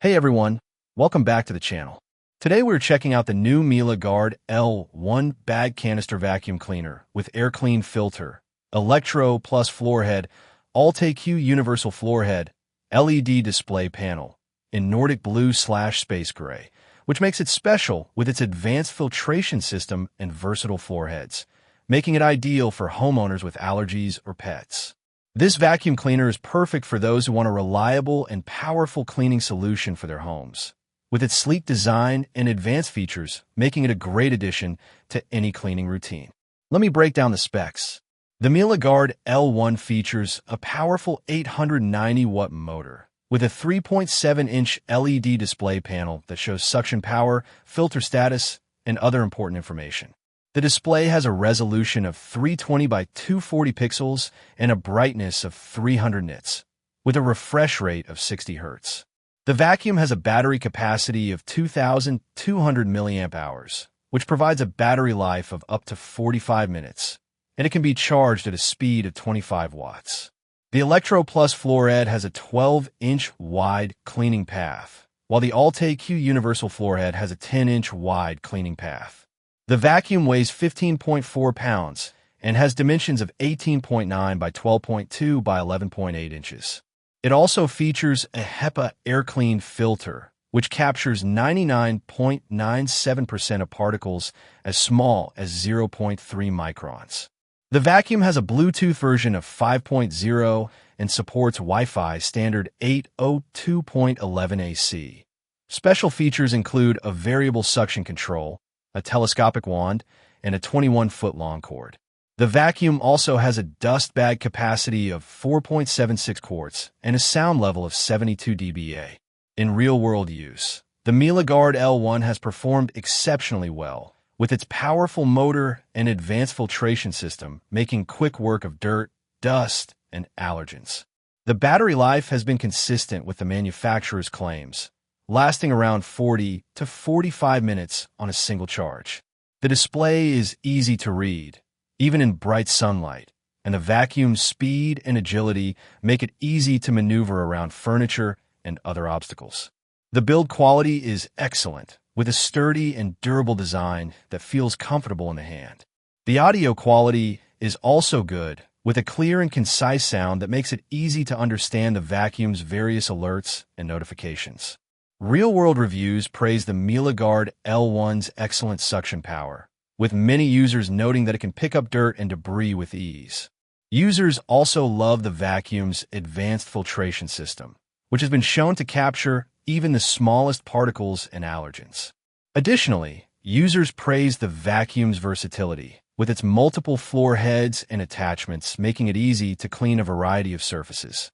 Hey everyone, welcome back to the channel. Today we're checking out the new Miele Guard L1 Bag Canister Vacuum Cleaner with AirClean filter, Electro Plus Floorhead, AllTeQ Universal Floorhead, LED display panel, in Nordic Blue/Space Gray, which makes it special with its advanced filtration system and versatile floorheads, making it ideal for homeowners with allergies or pets. This vacuum cleaner is perfect for those who want a reliable and powerful cleaning solution for their homes, with its sleek design and advanced features, making it a great addition to any cleaning routine. Let me break down the specs. The Miele Guard L1 features a powerful 890-watt motor with a 3.7-inch LED display panel that shows suction power, filter status, and other important information. The display has a resolution of 320 by 240 pixels and a brightness of 300 nits, with a refresh rate of 60 Hz. The vacuum has a battery capacity of 2,200 milliamp hours, which provides a battery life of up to 45 minutes, and it can be charged at a speed of 25 watts. The Electro Plus Floorhead has a 12-inch wide cleaning path, while the AllTeQ Universal Floorhead has a 10-inch wide cleaning path. The vacuum weighs 15.4 pounds and has dimensions of 18.9 by 12.2 by 11.8 inches. It also features a HEPA AirClean filter, which captures 99.97% of particles as small as 0.3 microns. The vacuum has a Bluetooth version of 5.0 and supports Wi-Fi standard 802.11 AC. Special features include a variable suction control, a telescopic wand, and a 21-foot-long cord. The vacuum also has a dust bag capacity of 4.76 quarts and a sound level of 72 dBA. In real-world use, the Miele Guard L1 has performed exceptionally well, with its powerful motor and advanced filtration system making quick work of dirt, dust, and allergens. The battery life has been consistent with the manufacturer's claims, lasting around 40 to 45 minutes on a single charge. The display is easy to read, even in bright sunlight, and the vacuum's speed and agility make it easy to maneuver around furniture and other obstacles. The build quality is excellent, with a sturdy and durable design that feels comfortable in the hand. The audio quality is also good, with a clear and concise sound that makes it easy to understand the vacuum's various alerts and notifications. Real-world reviews praise the Miele Guard L1's excellent suction power, with many users noting that it can pick up dirt and debris with ease. Users also love the vacuum's advanced filtration system, which has been shown to capture even the smallest particles and allergens. Additionally, users praise the vacuum's versatility, with its multiple floor heads and attachments making it easy to clean a variety of surfaces.